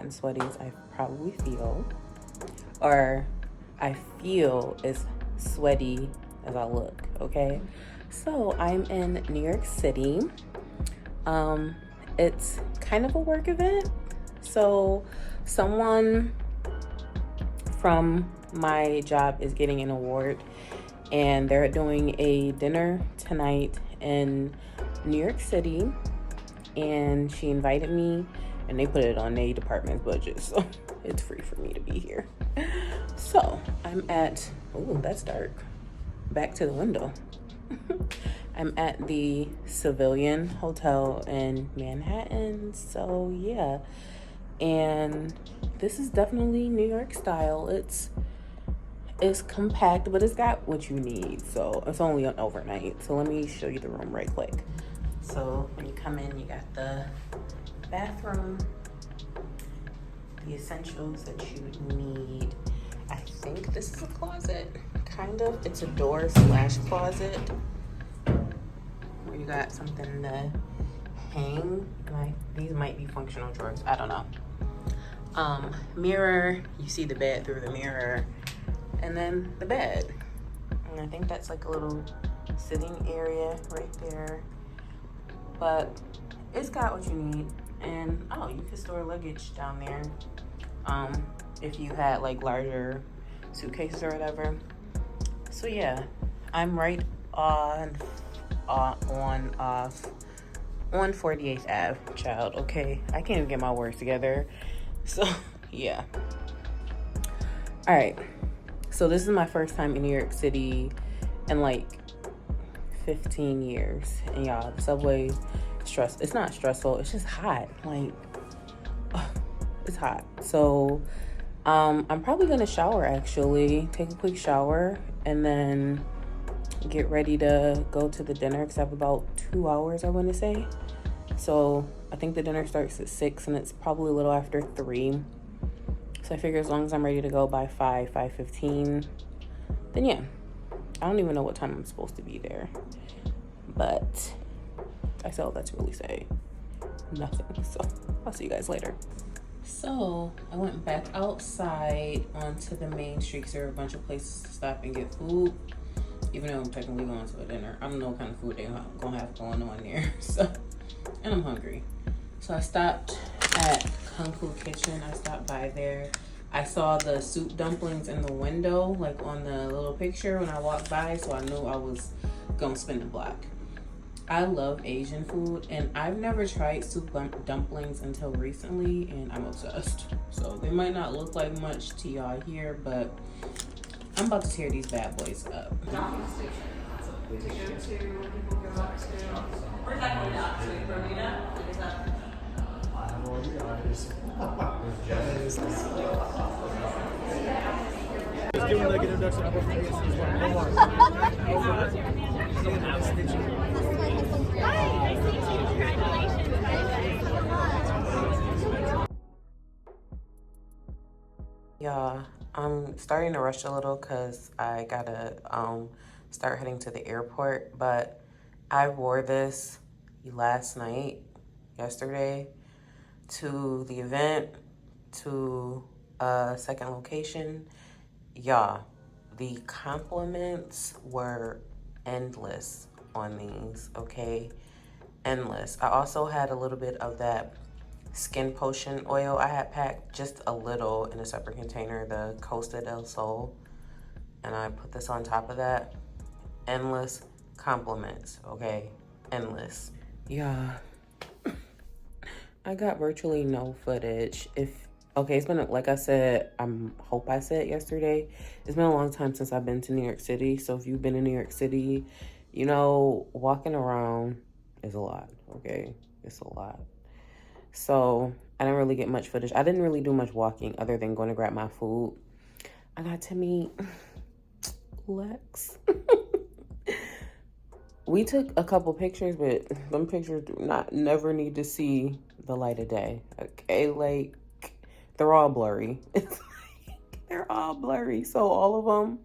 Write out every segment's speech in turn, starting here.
and sweaty as I probably feel, or I feel as sweaty as I look, okay? So I'm in New York City. It's kind of a work event. So someone from my job is getting an award, and they're doing a dinner tonight in New York City, and she invited me, and they put it on their department's budget, so it's free for me to be here. So I'm at, oh, that's dark. Back to the window. I'm at the Civilian Hotel in Manhattan, so yeah. And this is definitely New York style. It's compact, but it's got what you need. So it's only an overnight. So let me show you the room right quick. So when you come in, you got the bathroom, the essentials that you need. I think this is a closet, kind of. It's a door / closet where you got something to hang. These might be functional drawers. I don't know. Mirror. You see the bed through the mirror, and then the bed. And I think that's like a little sitting area right there. But it's got what you need. And oh, you can store luggage down there. If you had like larger suitcases or whatever. So yeah, I'm right on 48th Ave, child. Okay, I can't even get my words together. So yeah. All right. So this is my first time in New York City in like 15 years, and y'all, the subway it's not stressful. It's just hot. Like, it's hot. So I'm probably gonna shower, actually, take a quick shower, and then get ready to go to the dinner, because I have about 2 hours, I want to say. So I think the dinner starts at 6, and it's probably a little after 3. So I figure as long as I'm ready to go by 5:15, then yeah. I don't even know what time I'm supposed to be there, but I still have that to really say nothing. So I'll see you guys later. So I went back outside onto the main street, because there are a bunch of places to stop and get food, even though I'm technically going to a dinner. I don't know what kind of food they're gonna have going on there. So, and I'm hungry. So I stopped at Kung Fu Kitchen. I stopped by there. I saw the soup dumplings in the window, like on the little picture when I walked by, so I knew I was gonna spin the block. I love Asian food, and I've never tried soup dumplings until recently, and I'm obsessed. So they might not look like much to y'all here, but I'm about to tear these bad boys up. Where's that going up to? Bermuda? Is that? I have no idea. Just doing like introduction. Yeah, I'm starting to rush a little because I gotta start heading to the airport, but I wore this yesterday, to the event, to a second location. Yeah, the compliments were endless on these, okay? Endless. I also had a little bit of that skin potion oil I had packed, just a little, in a separate container, the Costa del Sol, and I put this on top of that. Endless compliments, okay? Endless. Yeah. I got virtually no footage. It's been, like I said, hope I said yesterday, it's been a long time since I've been to New York City. So if you've been in New York City, you know, walking around is a lot, okay? It's a lot. So I didn't really get much footage. I didn't really do much walking other than going to grab my food. I got to meet Lex. We took a couple pictures, but them pictures do never need to see the light of day, okay? Like, they're all blurry. They're all blurry. So all of them,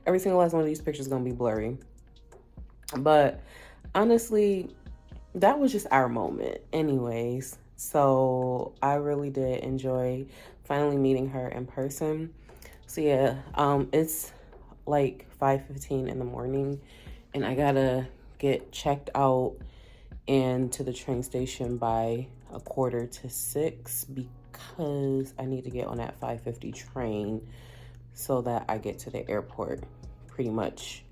every single last one of these pictures is going to be blurry. But honestly, that was just our moment. Anyways, So I really did enjoy finally meeting her in person. So yeah, it's like 5:15 in the morning, and I gotta get checked out and to the train station by 5:45 because I need to get on that 5:50 train so that I get to the airport pretty much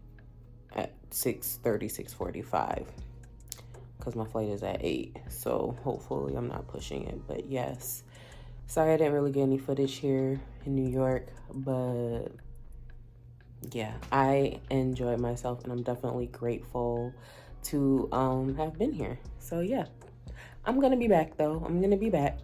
at 6:30, 6:45 because my flight is at 8. So hopefully I'm not pushing it. But yes, sorry I didn't really get any footage here in New York, but yeah, I enjoyed myself and I'm definitely grateful to have been here. So yeah, I'm gonna be back though. I'm gonna be back.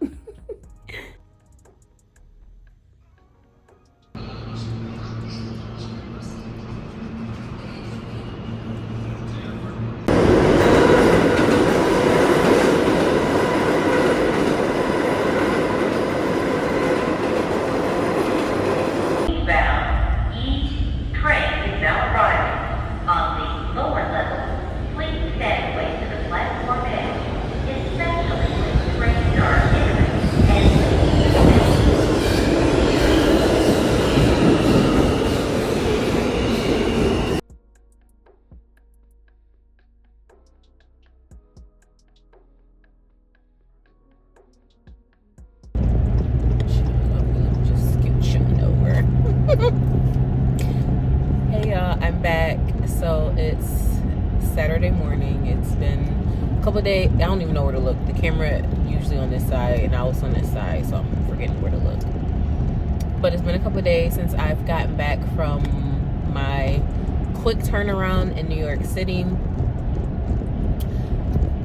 Hey y'all, I'm back. So it's Saturday morning. It's been a couple of days. I don't even know where to look. The camera usually on this side and I was on this side, so I'm forgetting where to look. But it's been a couple of days since I've gotten back from my quick turnaround in New York City.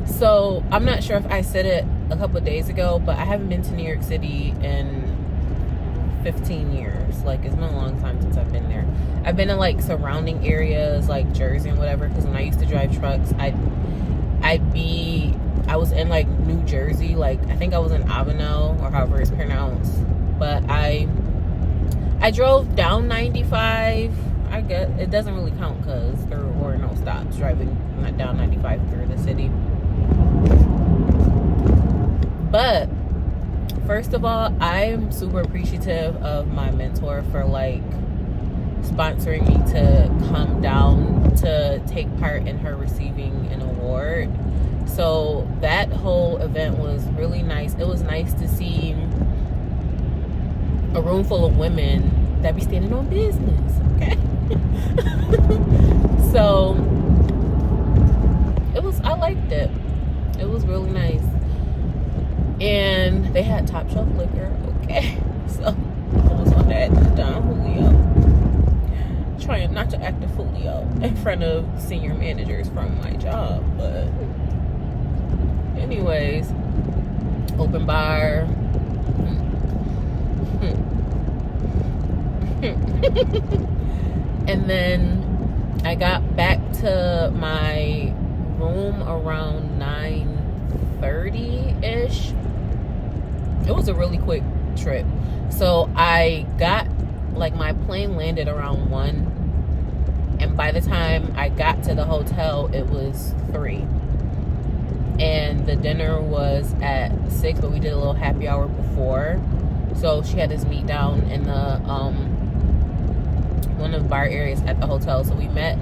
So I'm not sure if I said it a couple of days ago, but I haven't been to New York City in 15 years. Like, it's been a long time since I've been there. I've been in like surrounding areas like Jersey and whatever, because when I used to drive trucks, I was in like New Jersey, like I think I was in Avenel or however it's pronounced, but I drove down 95. I guess it doesn't really count because there were no stops driving down 95 through the city. But first of all, I'm super appreciative of my mentor for like sponsoring me to come down to take part in her receiving an award. So that whole event was really nice. It was nice to see a room full of women that be standing on business, okay? So I liked it. It was really nice. And they had top shelf liquor, okay? So I was on that Don Julio, trying not to act a foolio in front of senior managers from my job. But anyways, open bar. And then I got back to my room around 9:30-ish. It was a really quick trip. So I got, like, my plane landed around 1, and by the time I got to the hotel it was 3, and the dinner was at 6, but we did a little happy hour before. So she had us meet down in the one of the bar areas at the hotel. So we met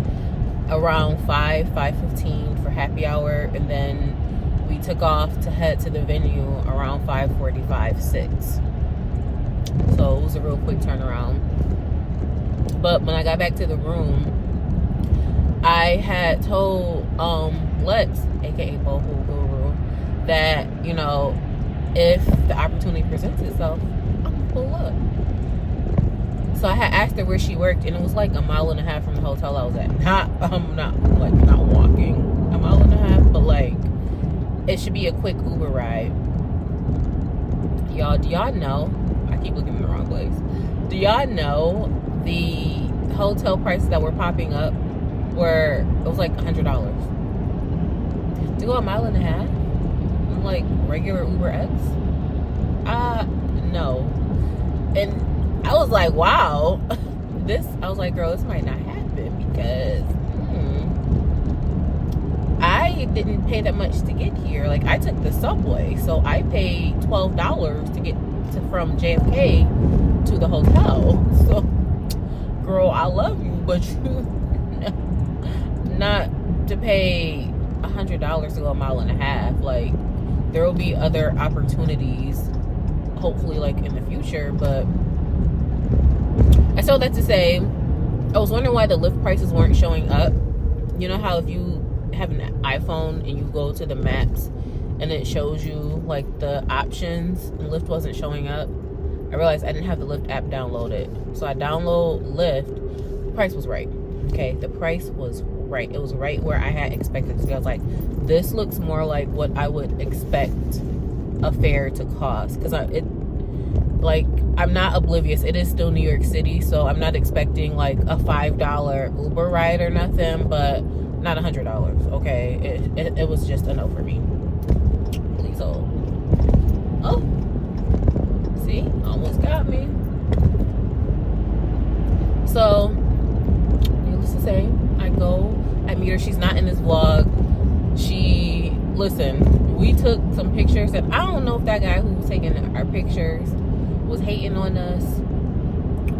around 5:15 for happy hour, and then we took off to head to the venue around 5:45, 6. So it was a real quick turnaround. But when I got back to the room, I had told Lex, aka Boho Guru, that, you know, if the opportunity presents itself, I'm gonna pull up. So I had asked her where she worked, and it was like 1.5 miles from the hotel I was at. Not walking 1.5 miles, but like it should be a quick Uber ride. Y'all, do y'all know? I keep looking in the wrong place. Do y'all know the hotel prices that were popping up it was like $100 to go 1.5 miles? Like regular Uber X? No. And I was like, wow. I was like, girl, this might not happen because I didn't pay that much to get here. Like, I took the subway, so I paid $12 to get from JFK to the hotel. So, girl, I love you, but you not to pay $100 to go a mile and a half. Like, there will be other opportunities, hopefully, like in the future. But I saw that to say, I was wondering why the Lyft prices weren't showing up. You know how if you have an iPhone and you go to the maps and it shows you like the options, and Lyft wasn't showing up. I realized I didn't have the Lyft app downloaded, so I download Lyft. The price was right. Okay, the price was right. It was right where I had expected it to be. I was like, this looks more like what I would expect a fare to cost, because I'm not oblivious. It is still New York City, so I'm not expecting like a $5 Uber ride or nothing, but not $100. Okay, it was just a no for me. Please hold. Oh, see, almost got me. So, needless to say, I meet her. She's not in this vlog. We took some pictures, and I don't know if that guy who was taking our pictures was hating on us,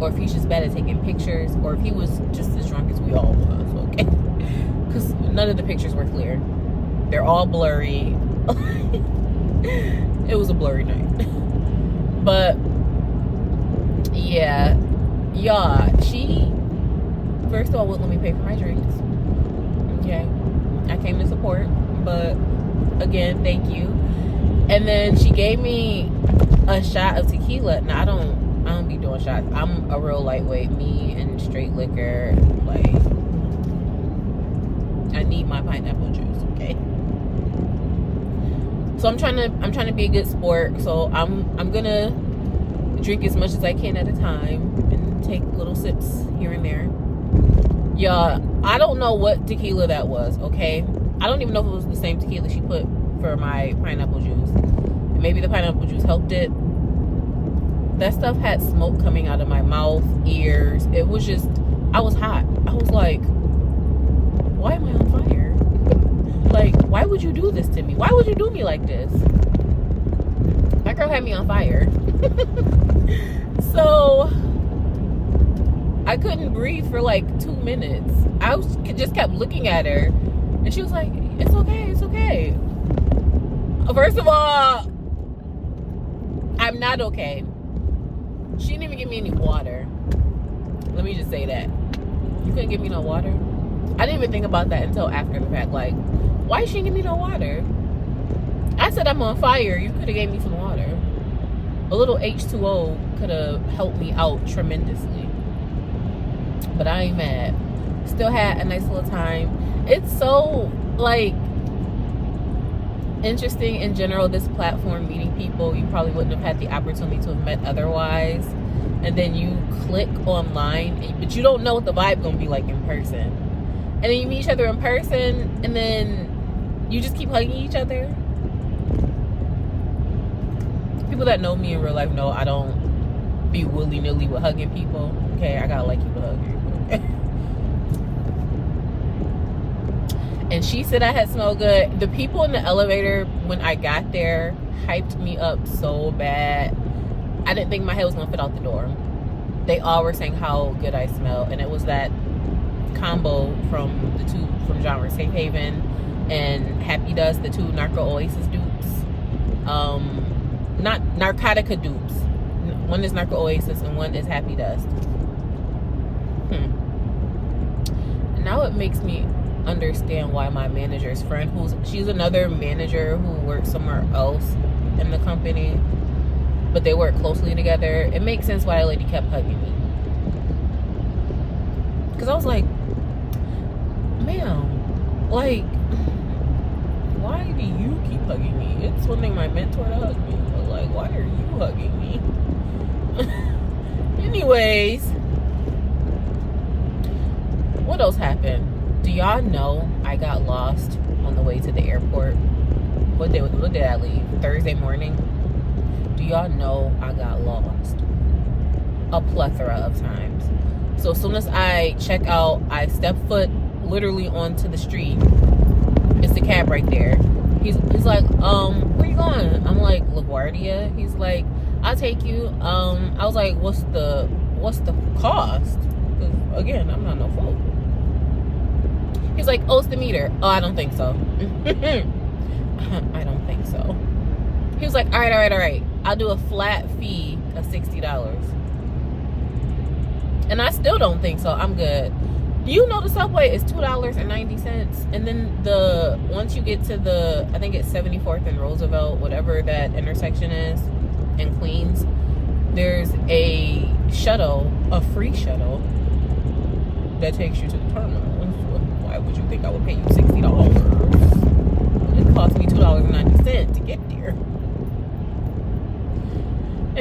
or if he's just bad at taking pictures, or if he was just as drunk as we all was, okay? Because none of the pictures were clear. They're all blurry. It was a blurry night. But, yeah. She, first of all, wouldn't let me pay for my drinks. Okay? I came to support, but, again, thank you. And then she gave me a shot of tequila. Now, I don't be doing shots. I'm a real lightweight. Me and straight liquor, like, I need my pineapple juice, okay? So I'm trying to be a good sport. So I'm gonna drink as much as I can at a time and take little sips here and there. Y'all, I don't know what tequila that was, okay? I don't even know if it was the same tequila she put for my pineapple juice. Maybe the pineapple juice helped it. That stuff had smoke coming out of my mouth, ears. It was just, I was hot. I was like, why am I on fire? Like, why would you do this to me? Why would you do me like this? That girl had me on fire. So, I couldn't breathe for like 2 minutes. Just kept looking at her. And she was like, it's okay, it's okay. First of all, I'm not okay. She didn't even give me any water. Let me just say that. You couldn't give me no water? I didn't even think about that until after the fact. Like, why she didn't give me no water? I said I'm on fire. You could have gave me some water. A little H2O could have helped me out tremendously. But I ain't mad. Still had a nice little time. It's so, like, interesting in general, this platform, meeting people you probably wouldn't have had the opportunity to have met otherwise, and then you click online, but you don't know what the vibe gonna be like in person, and then you meet each other in person, and then you just keep hugging each other. People that know me in real life know I don't be willy-nilly with hugging people. Okay, I gotta like you to hug you. And she said I had smelled good. The people in the elevator, when I got there, hyped me up so bad. I didn't think my head was going to fit out the door. They all were saying how good I smell. And it was that combo from the two from genres, Safe Haven and Happy Dust, the two Narco Oasis dupes. Not Narcotica dupes. One is Narco Oasis and one is Happy Dust. And now it makes me understand why my manager's friend, she's another manager who works somewhere else in the company, but they work closely together. It makes sense why that lady kept hugging me, because I was like, ma'am, like, why do you keep hugging me? It's one thing my mentor to hug me, but like, why are you hugging me? Anyways, what else happened? Do y'all know I got lost on the way to the airport? What did I leave? Thursday morning? Do y'all know I got lost? A plethora of times. So as soon as I check out, I step foot literally onto the street. It's the cab right there. He's like, where you going? I'm like, LaGuardia. He's like, I'll take you. I was like, what's the cost? Because again, I'm not no fool. He's like, oh, it's the meter. Oh, I don't think so. I don't think so. He was like, all right. I'll do a flat fee of $60. And I still don't think so. I'm good. You know, the subway is $2.90, and then once you get to I think it's 74th and Roosevelt, whatever that intersection is, in Queens, there's a free shuttle that takes you to the terminal. Why would you think I would pay you $60? It cost me $2.90 to get there.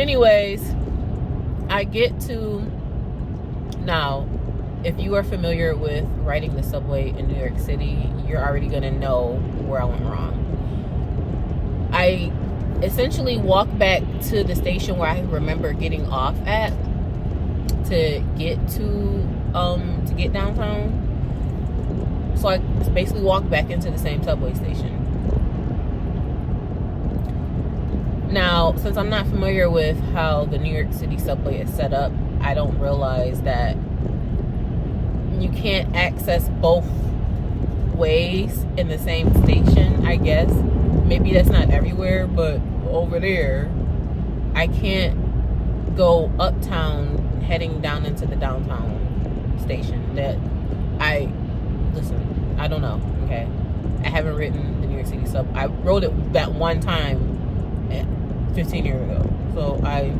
Anyways, I get to now. If you are familiar with riding the subway in New York City, you're already going to know where I went wrong. I essentially walked back to the station where I remember getting off at to get downtown. So I basically walked back into the same subway station. Now, since I'm not familiar with how the New York City subway is set up, I don't realize that you can't access both ways in the same station, I guess. Maybe that's not everywhere, but over there, I can't go uptown heading down into the downtown station. Listen, I don't know, okay? I haven't ridden the New York City subway. I rode it that one time 15 years ago. So I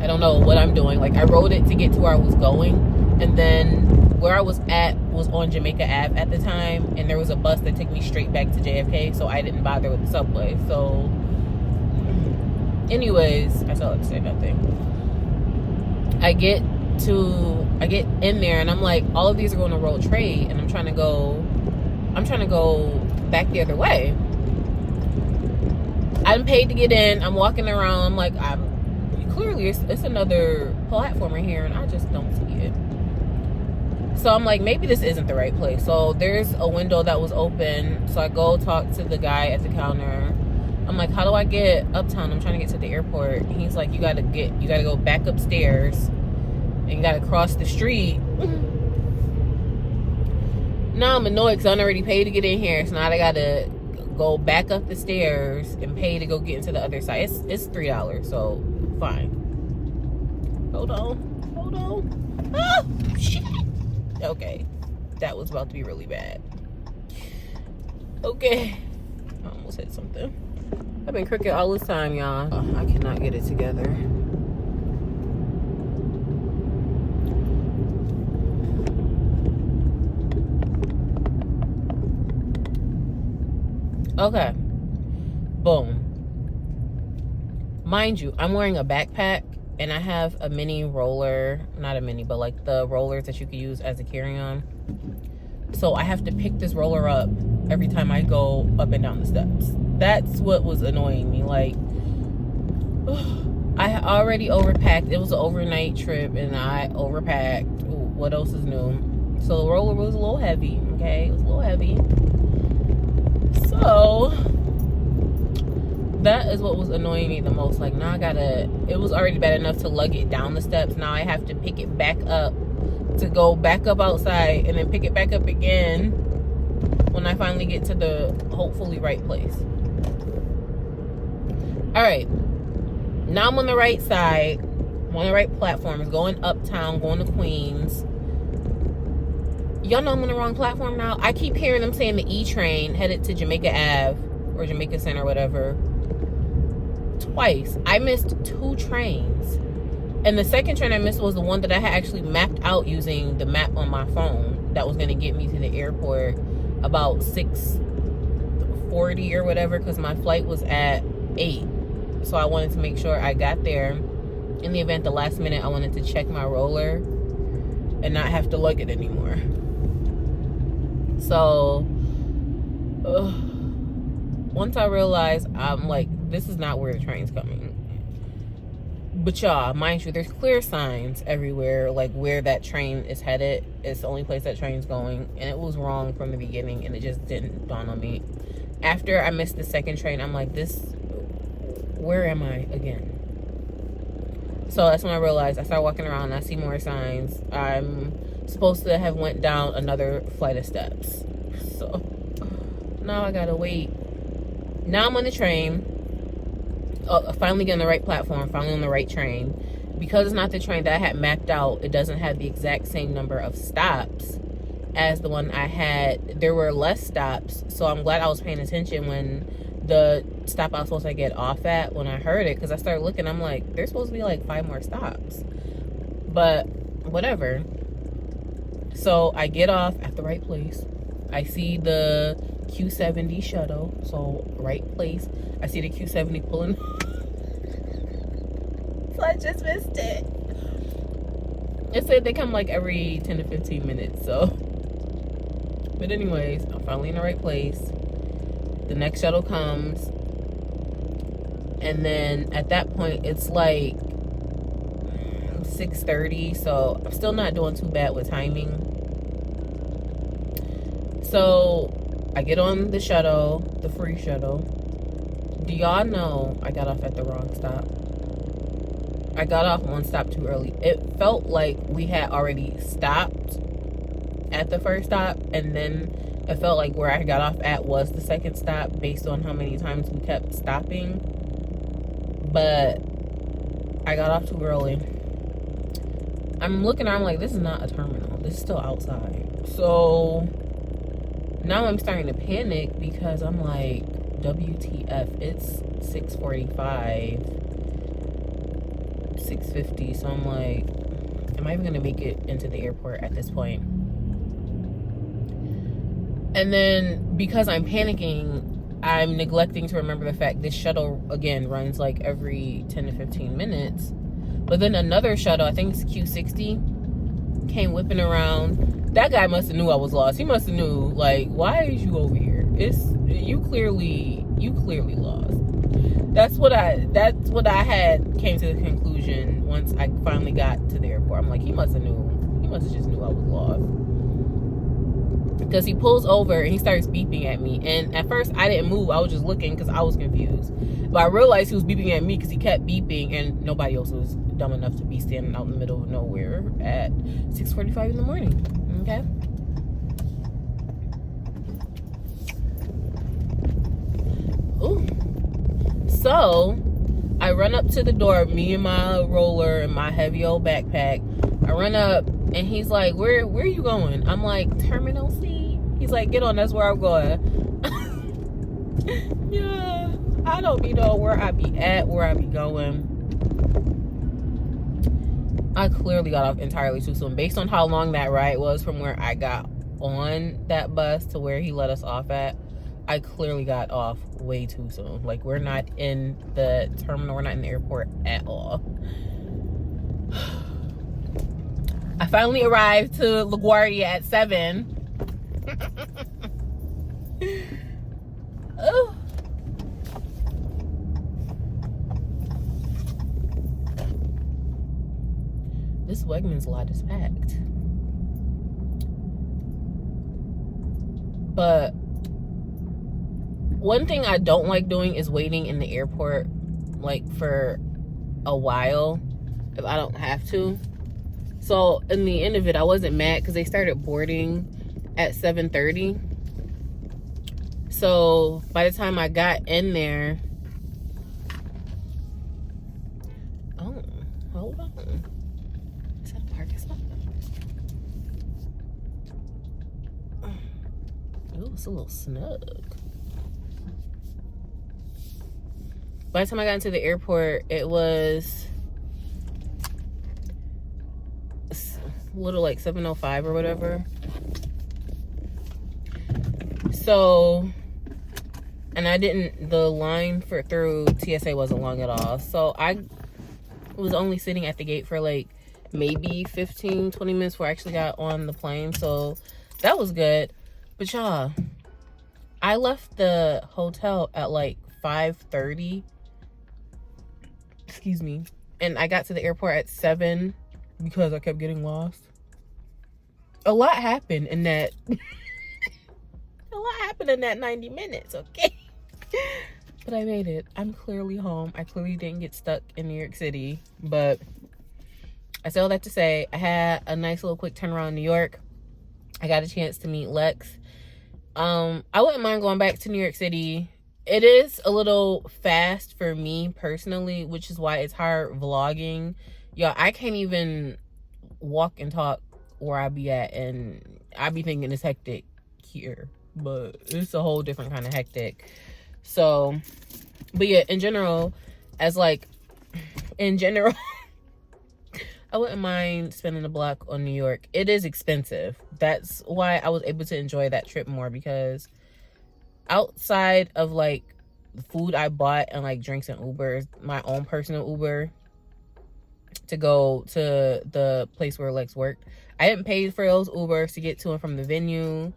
don't know what I'm doing. Like, I rode it to get to where I was going. And then where I was at was on Jamaica Ave at the time, and there was a bus that took me straight back to JFK, so I didn't bother with the subway. So, anyways, I still have to say nothing. I get in there, and I'm like, all of these are going to World Trade, and I'm trying to go back the other way. I'm paid to get in. I'm walking around. I'm like, clearly it's another platform right here, and I just don't see it. So I'm like, maybe this isn't the right place. So there's a window that was open. So I go talk to the guy at the counter. I'm like, how do I get uptown? I'm trying to get to the airport. He's like, you gotta go back upstairs and you gotta cross the street. Now I'm annoyed because I'm already paid to get in here. So now I gotta go back up the stairs and pay to go get into the other side. It's $3, so fine. Hold on. Oh, shit. Okay, that was about to be really bad. Okay, I almost hit something. I've been crooked all this time, y'all. I cannot get it together. Okay, boom. Mind you, I'm wearing a backpack. And I have a mini roller, not a mini, but like the rollers that you can use as a carry-on. So I have to pick this roller up every time I go up and down the steps. That's what was annoying me. Like, I already overpacked. It was an overnight trip and I overpacked. Ooh, what else is new? So the roller was a little heavy, okay? It was a little heavy. So that is what was annoying me the most. Like, now it was already bad enough to lug it down the steps. Now I have to pick it back up to go back up outside and then pick it back up again when I finally get to the hopefully right place. All right, now I'm on the right side. I'm on the right platform. It's going uptown, going to Queens. Y'all know I'm on the wrong platform now. I keep hearing them saying the E train headed to Jamaica Ave or Jamaica Center, whatever. Twice. I missed 2 trains. And the second train I missed was the one that I had actually mapped out using the map on my phone that was going to get me to the airport about 6:40 or whatever, because my flight was at 8. So I wanted to make sure I got there. In the event, the last minute, I wanted to check my roller and not have to lug it anymore. So once I realized, I'm like, this is not where the train's coming. But y'all, mind you, there's clear signs everywhere, like where that train is headed. It's the only place that train's going, and it was wrong from the beginning, and it just didn't dawn on me. After I missed the second train, I'm like, where am I again? So that's when I realized. I started walking around, and I see more signs. I'm supposed to have went down another flight of steps. So now I gotta wait. Now I'm on the train. Finally getting the right platform, finally on the right train. Because it's not the train that I had mapped out, it doesn't have the exact same number of stops as the one I had. There were less stops, so I'm glad I was paying attention when the stop I was supposed to get off at, when I heard it, because I started looking, I'm like, there's supposed to be like 5 more stops. But whatever. So I get off at the right place. I see the Q70 shuttle, so right place. I see the Q70 pulling. So I just missed it. It said they come like every 10 to 15 minutes, so. But anyways, I'm finally in the right place. The next shuttle comes. And then at that point, it's like 6:30, so I'm still not doing too bad with timing. So I get on the shuttle, the free shuttle. Do y'all know I got off at the wrong stop? I got off one stop too early. It felt like we had already stopped at the first stop, and then it felt like where I got off at was the second stop based on how many times we kept stopping. But I got off too early. I'm looking around like, this is not a terminal. This is still outside. So now I'm starting to panic because I'm like, WTF, it's 6:45, 6:50. So I'm like, am I even gonna make it into the airport at this point? And then because I'm panicking, I'm neglecting to remember the fact this shuttle again runs like every 10 to 15 minutes. But then another shuttle, I think it's Q60, came whipping around. That guy must have knew I was lost. He must have knew, like, why is you over here? You clearly lost. That's what I had came to the conclusion once I finally got to the airport. I'm like, he must have just knew I was lost. Because he pulls over and he starts beeping at me. And at first I didn't move. I was just looking because I was confused. But I realized he was beeping at me because he kept beeping and nobody else was dumb enough to be standing out in the middle of nowhere at 6:45 in the morning. Okay? Ooh. So I run up to the door, me and my roller and my heavy old backpack. I run up and he's like, where are you going? I'm like, Terminal C. He's like, get on, that's where I'm going. Yeah, I don't be know where I be at, where I be going. I clearly got off entirely too soon. Based on how long that ride was from where I got on that bus to where he let us off at, I clearly got off way too soon. Like, we're not in the terminal, we're not in the airport at all. I finally arrived to LaGuardia at 7. Oh. This Wegmans lot is packed. But one thing I don't like doing is waiting in the airport like for a while if I don't have to. So in the end of it, I wasn't mad because they started boarding at 7:30. So by the time I got in there, oh, hold on. Is that a parking spot? Oh, it's a little snug. By the time I got into the airport, it was a little like 7:05 or whatever. So, and the line through TSA wasn't long at all. So I was only sitting at the gate for like maybe 15, 20 minutes before I actually got on the plane. So that was good. But y'all, I left the hotel at like 5:30. Excuse me. and I got to the airport at 7 because I kept getting lost. A lot happened in that. A lot happened in that 90 minutes, okay? But I made it. I'm clearly home. I clearly didn't get stuck in New York City. But I say all that to say, I had a nice little quick turnaround in New York. I got a chance to meet Lex. I wouldn't mind going back to New York City. It is a little fast for me personally, which is why it's hard vlogging. Y'all, I can't even walk and talk where I be at, and I be thinking it's hectic here, but it's a whole different kind of hectic. So, but yeah, in general, I wouldn't mind spending a block on New York. It is expensive. That's why I was able to enjoy that trip more, because outside of like the food I bought and like drinks and Ubers, my own personal Uber to go to the place where Lex worked, I didn't pay for those Ubers to get to and from the venue.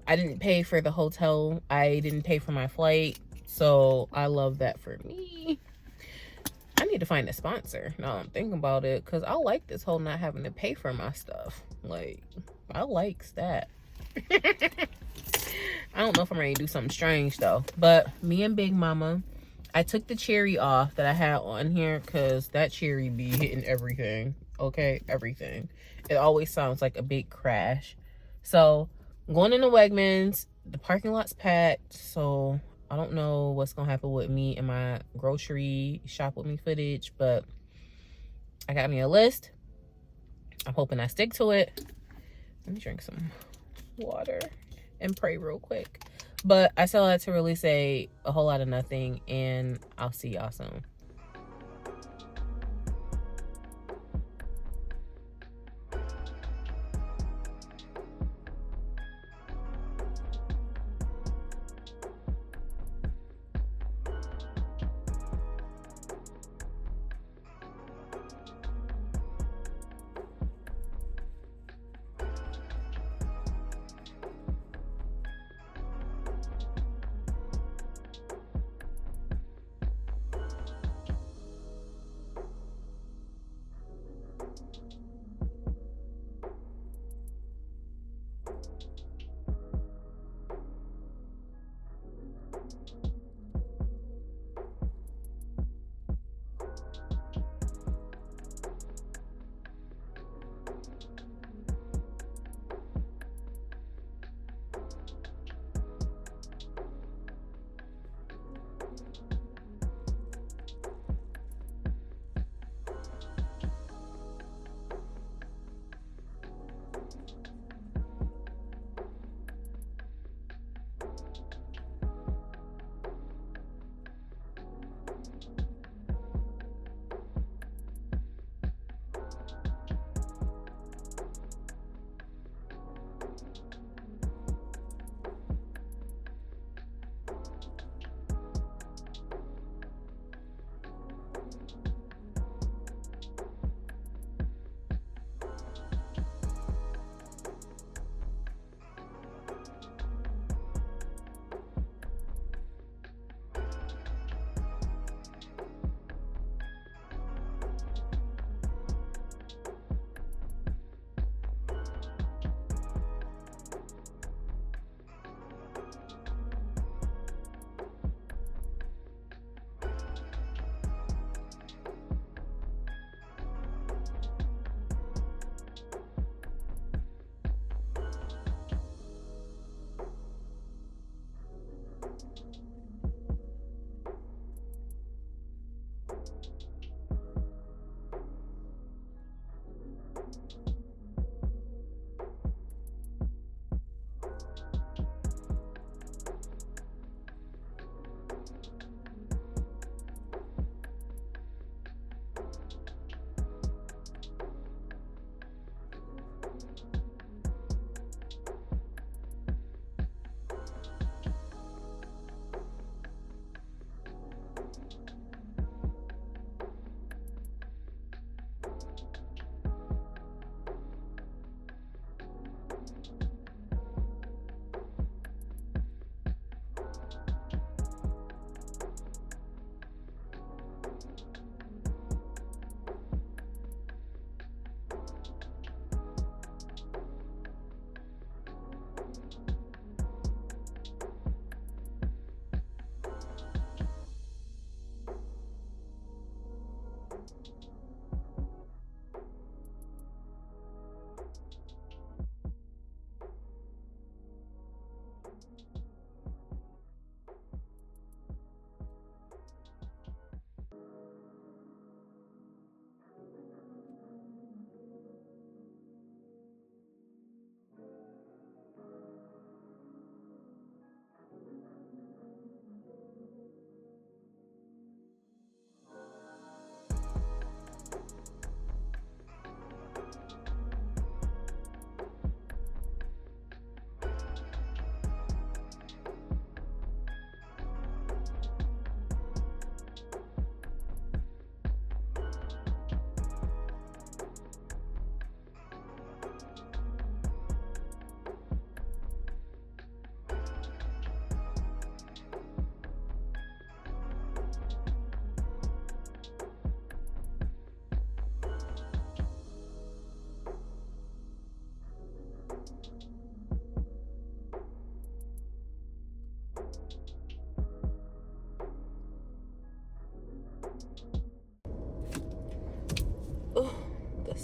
I didn't pay for the hotel. I didn't pay for my flight. So I love that for me. I need to find a sponsor now I'm thinking about it, because I like this whole not having to pay for my stuff. Like, I likes that. I don't know if I'm ready to do something strange though. But me and Big Mama, I took the cherry off that I had on here, because that cherry be hitting everything. Okay, everything. It always sounds like a big crash. So going into Wegmans, the parking lot's packed, so I don't know what's gonna happen with me and my grocery shop with me footage, but I got me a list. I'm hoping I stick to it. Let me drink some water and pray real quick. But I still had to really say a whole lot of nothing, and I'll see y'all soon.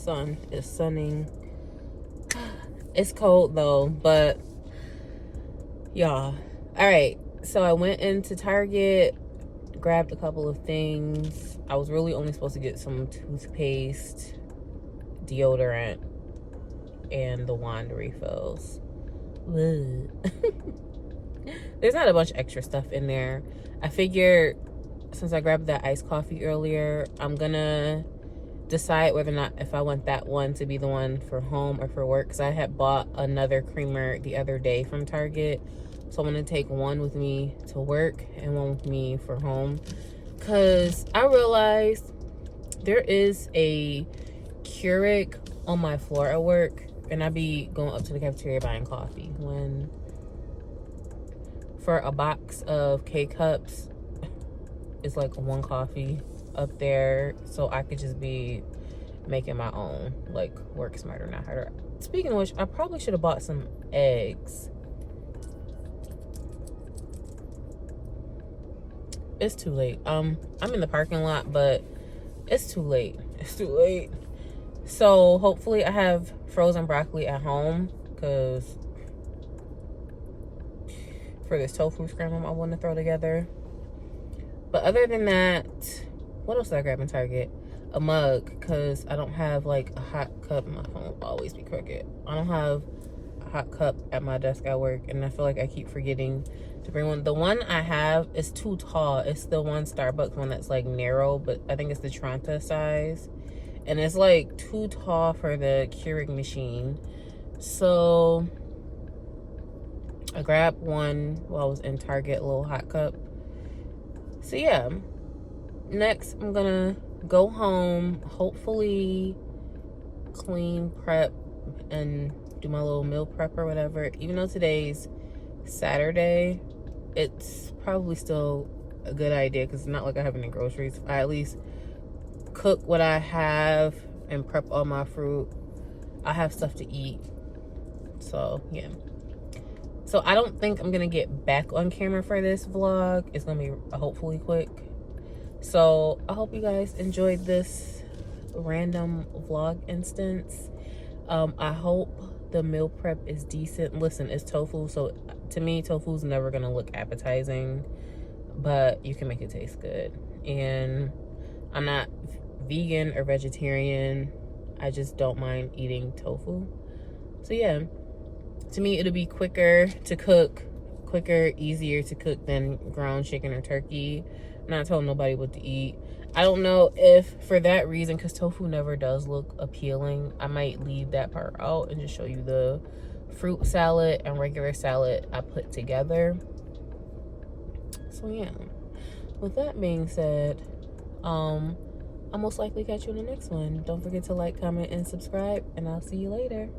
sun is sunning. It's cold though, but y'all. All right, so I went into Target, grabbed a couple of things. I was really only supposed to get some toothpaste, deodorant, and the wand refills. There's not a bunch of extra stuff in there. I figured since I grabbed that iced coffee earlier, I'm gonna decide whether or not if I want that one to be the one for home or for work, because I had bought another creamer the other day from Target. So I'm gonna take one with me to work and one with me for home, because I realized there is a Keurig on my floor at work, and I be going up to the cafeteria buying coffee when for a box of K-cups, it's like one coffee up there, so I could just be making my own, like work smarter, not harder. Speaking of which, I probably should have bought some eggs. It's too late. I'm in the parking lot, but it's too late. It's too late. So hopefully I have frozen broccoli at home, because for this tofu scramble I want to throw together. But other than that, what else did I grab in Target? A mug, because I don't have like a hot cup. My phone will always be crooked. I don't have a hot cup at my desk at work, and I feel like I keep forgetting to bring one. The one I have is too tall. It's the one Starbucks one that's like narrow, but I think it's the Tranta size, and it's like too tall for the Keurig machine. So I grabbed one while I was in Target, a little hot cup. So yeah, next I'm gonna go home, hopefully clean, prep, and do my little meal prep or whatever. Even though today's Saturday, it's probably still a good idea, because it's not like I have any groceries. I at least cook what I have and prep all my fruit. I have stuff to eat. So yeah. So I don't think I'm gonna get back on camera for this vlog. It's gonna be hopefully quick. So I hope you guys enjoyed this random vlog instance. I hope the meal prep is decent. Listen, it's tofu, so to me tofu's never gonna look appetizing, but you can make it taste good. And I'm not vegan or vegetarian. I just don't mind eating tofu. So yeah, to me it'll be quicker to cook, easier to cook than ground chicken or turkey. I'm not telling nobody what to eat. I don't know if for that reason, because tofu never does look appealing, I might leave that part out and just show you the fruit salad and regular salad I put together. So yeah, with that being said, I'll most likely catch you in the next one. Don't forget to like, comment, and subscribe, and I'll see you later.